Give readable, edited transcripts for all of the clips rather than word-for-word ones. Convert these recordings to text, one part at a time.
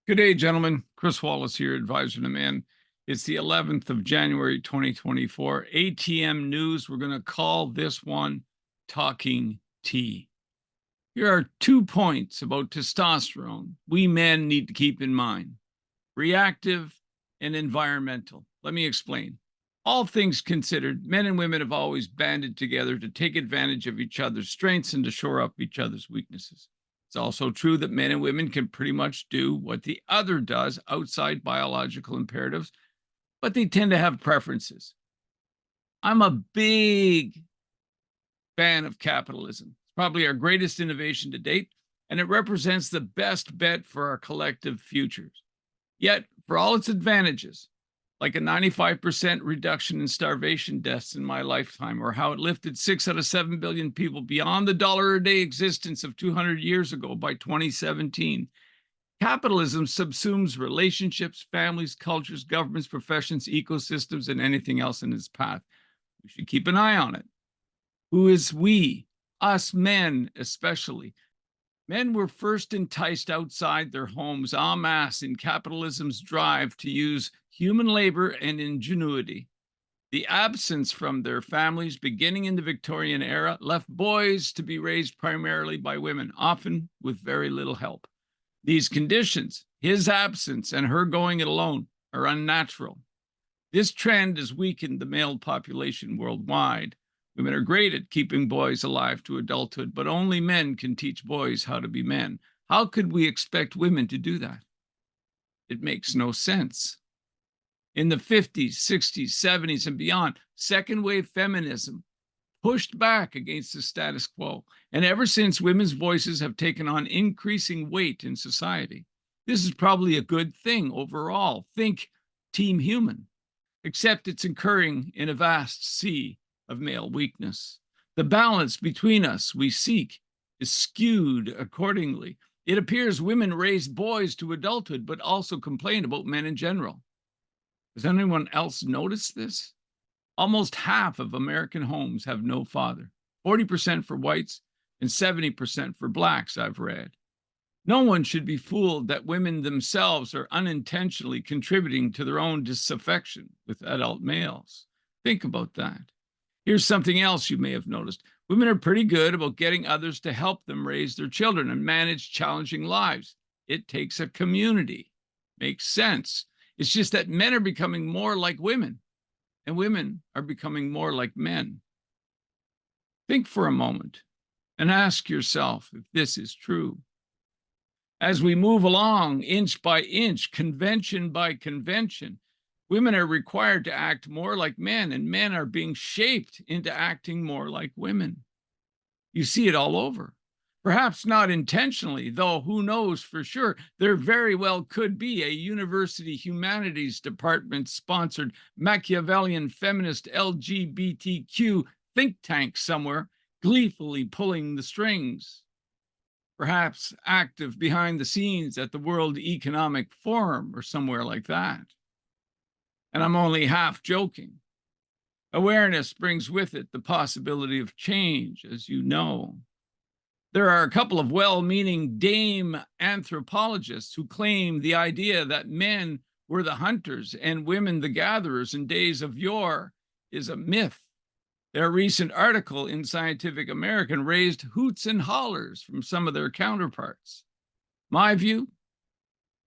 Good day, gentlemen. Chris Wallace here, advisor to man. It's the 11th of January, 2024. ATM News. We're going to call this one Talking Tea. Here are 2 points about testosterone we men need to keep in mind: reactive and environmental. Let me explain. All things considered, men and women have always banded together to take advantage of each other's strengths and to shore up each other's weaknesses. It's also true that men and women can pretty much do what the other does outside biological imperatives, but they tend to have preferences. I'm a big fan of capitalism. It's probably our greatest innovation to date, and it represents the best bet for our collective futures. Yet, for all its advantages, like a 95% reduction in starvation deaths in my lifetime, or how it lifted 6 out of 7 billion people beyond the dollar a day existence of 200 years ago by 2017. Capitalism subsumes relationships, families, cultures, governments, professions, ecosystems, and anything else in its path. We should keep an eye on it. Who is we? Us men, especially. Men were first enticed outside their homes en masse in capitalism's drive to use human labor and ingenuity. The absence from their families beginning in the Victorian era left boys to be raised primarily by women, often with very little help. These conditions, his absence and her going it alone, are unnatural. This trend has weakened the male population worldwide. Women are great at keeping boys alive to adulthood, but only men can teach boys how to be men. How could we expect women to do that? It makes no sense. In the 50s, 60s, 70s, and beyond, second wave feminism pushed back against the status quo. And ever since, women's voices have taken on increasing weight in society. This is probably a good thing overall. Think Team Human, except it's occurring in a vast sea of male weakness. The balance between us we seek is skewed accordingly. It appears women raise boys to adulthood, but also complain about men in general. Has anyone else noticed this? Almost half of American homes have no father, 40% for whites and 70% for blacks, I've read. No one should be fooled that women themselves are unintentionally contributing to their own disaffection with adult males. Think about that. Here's something else you may have noticed. Women are pretty good about getting others to help them raise their children and manage challenging lives. It takes a community. Makes sense. It's just that men are becoming more like women, and women are becoming more like men. Think for a moment and ask yourself if this is true. As we move along, inch by inch, convention by convention, women are required to act more like men, and men are being shaped into acting more like women. You see it all over. Perhaps not intentionally, though who knows for sure. There very well could be a university humanities department sponsored Machiavellian feminist LGBTQ think tank somewhere, gleefully pulling the strings. Perhaps active behind the scenes at the World Economic Forum or somewhere like that. And I'm only half joking. Awareness brings with it the possibility of change, as you know. There are a couple of well-meaning dame anthropologists who claim the idea that men were the hunters and women the gatherers in days of yore is a myth. Their recent article in Scientific American raised hoots and hollers from some of their counterparts. My view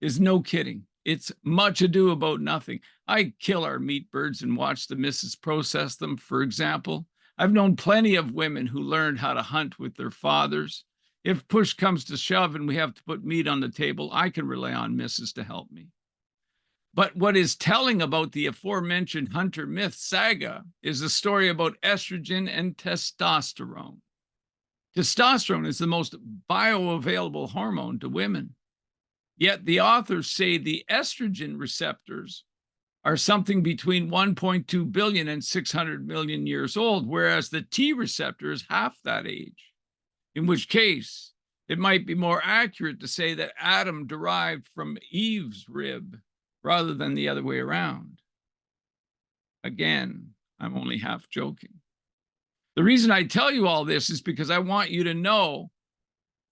is no kidding. It's much ado about nothing. I kill our meat birds and watch the missus process them, for example. I've known plenty of women who learned how to hunt with their fathers. If push comes to shove and we have to put meat on the table, I can rely on missus to help me. But what is telling about the aforementioned hunter myth saga is a story about estrogen and testosterone. Testosterone is the most bioavailable hormone to women. Yet the authors say the estrogen receptors are something between 1.2 billion and 600 million years old, whereas the T receptor is half that age, in which case it might be more accurate to say that Adam derived from Eve's rib rather than the other way around. Again, I'm only half joking. The reason I tell you all this is because I want you to know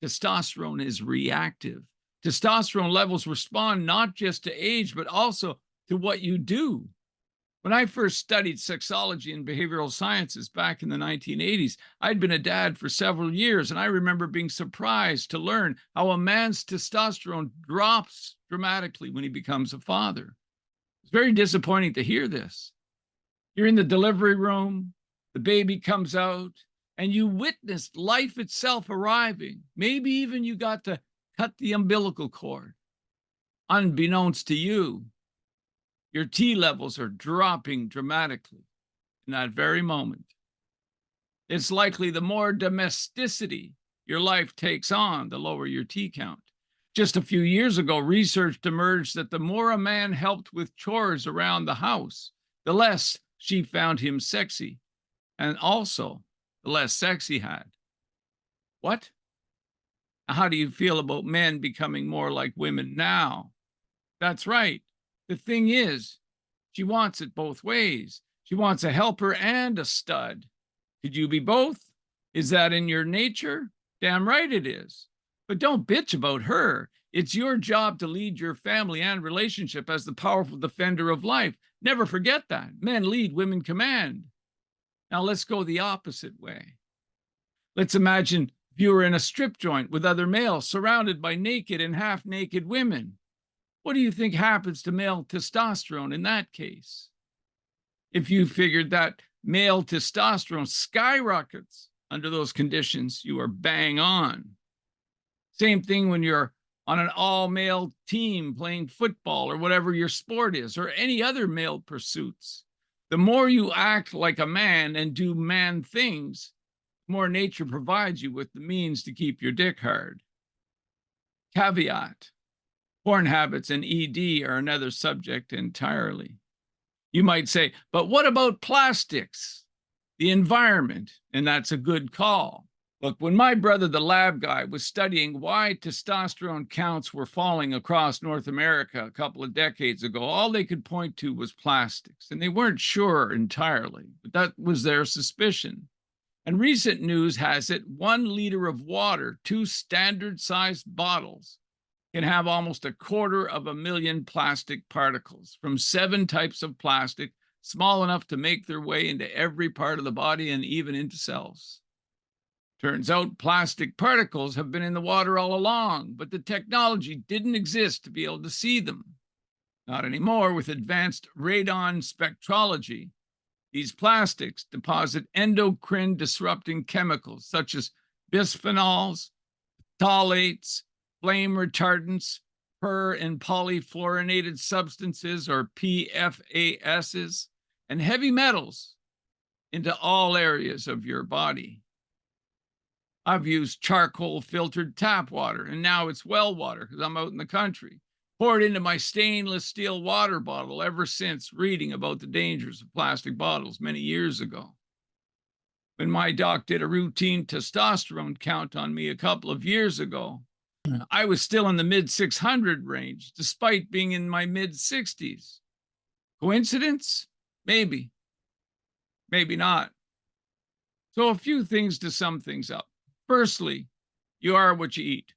Testosterone is reactive. Testosterone levels respond not just to age, but also to what you do. When I first studied sexology and behavioral sciences back in the 1980s, I'd been a dad for several years, and I remember being surprised to learn how a man's testosterone drops dramatically when he becomes a father. It's very disappointing to hear this. You're in the delivery room, the baby comes out, and you witnessed life itself arriving. Maybe even you got to cut the umbilical cord. Unbeknownst to you, your T levels are dropping dramatically in that very moment. It's likely the more domesticity your life takes on, the lower your T count. Just a few years ago, research emerged that the more a man helped with chores around the house, the less she found him sexy, and also the less sex he had. What? How do you feel about men becoming more like women now? That's right. The thing is, she wants it both ways. She wants a helper and a stud. Could you be both? Is that in your nature? Damn right it is. But don't bitch about her. It's your job to lead your family and relationship as the powerful defender of life. Never forget that. Men lead, women command. Now let's go the opposite way. Let's imagine if you were in a strip joint with other males surrounded by naked and half-naked women. What do you think happens to male testosterone in that case? If you figured that male testosterone skyrockets under those conditions, you are bang on. Same thing when you're on an all-male team playing football or whatever your sport is, or any other male pursuits. The more you act like a man and do man things, the more nature provides you with the means to keep your dick hard. Caveat: porn habits and ED are another subject entirely. You might say, but what about plastics, the environment? And that's a good call. Look, when my brother, the lab guy, was studying why testosterone counts were falling across North America a couple of decades ago, all they could point to was plastics. And they weren't sure entirely, but that was their suspicion. And recent news has it 1 liter of water, 2 standard-sized bottles, can have almost 250,000 plastic particles from 7 types of plastic, small enough to make their way into every part of the body and even into cells. Turns out plastic particles have been in the water all along, but the technology didn't exist to be able to see them. Not anymore. With advanced radon spectrology, these plastics deposit endocrine disrupting chemicals such as bisphenols, phthalates, flame retardants, per and polyfluorinated substances, or PFASs, and heavy metals into all areas of your body. I've used charcoal filtered tap water, and now it's well water because I'm out in the country. Poured into my stainless steel water bottle ever since reading about the dangers of plastic bottles many years ago. When my doc did a routine testosterone count on me a couple of years ago, I was still in the mid 600 range, despite being in my mid 60s. Coincidence? Maybe. Maybe not. So a few things to sum things up. Firstly, you are what you eat.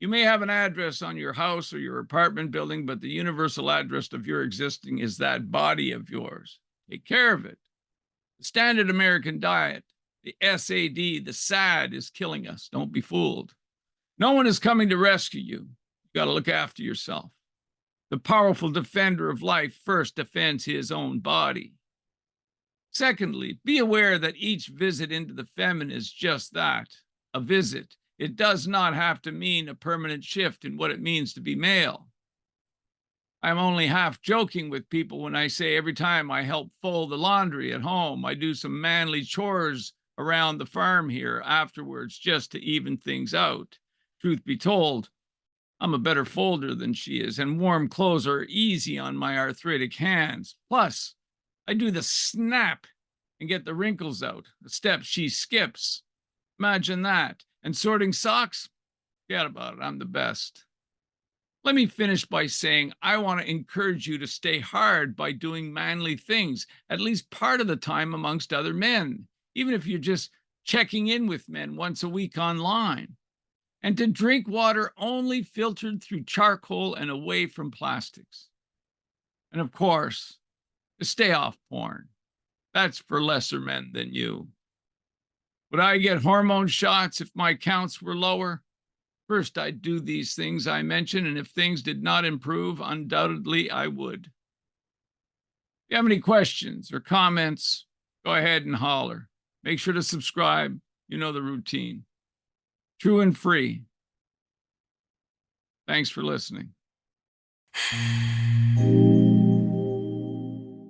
You may have an address on your house or your apartment building, but the universal address of your existing is that body of yours. Take care of it. The standard American diet, the SAD, the SAD, is killing us. Don't be fooled. No one is coming to rescue you. You got to look after yourself. The powerful defender of life first defends his own body. Secondly, be aware that each visit into the feminine is just that, a visit. It does not have to mean a permanent shift in what it means to be male. I'm only half joking with people when I say every time I help fold the laundry at home, I do some manly chores around the farm here afterwards just to even things out. Truth be told, I'm a better folder than she is, and warm clothes are easy on my arthritic hands. Plus, I do the snap and get the wrinkles out, a step she skips. Imagine that. And sorting socks? Forget about it. I'm the best. Let me finish by saying I want to encourage you to stay hard by doing manly things, at least part of the time amongst other men, even if you're just checking in with men once a week online. and to drink water only filtered through charcoal and away from plastics. And of course, to stay off porn. That's for lesser men than you. Would I get hormone shots if my counts were lower? First, I'd do these things I mentioned, and if things did not improve, undoubtedly I would. If you have any questions or comments, go ahead and holler. Make sure to subscribe. You know the routine. True and free. Thanks for listening.